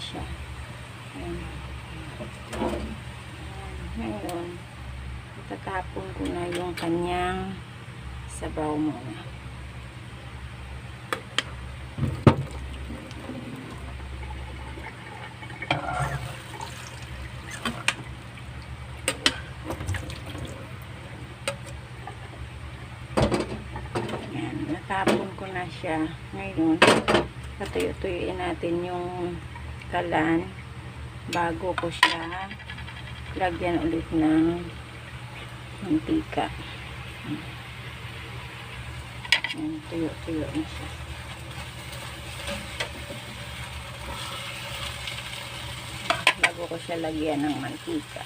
siya. Ayan. Ngayon, itatapon ko na yung kanyang sabaw muna. Ayan, natapon ko na siya. Ngayon, patuyo-tuyuin natin yung kalan bago ko siya lagyan ulit ng mantika. Ayan, tuyo-tuyo na siya. Bago ko siya lagyan ng mantika.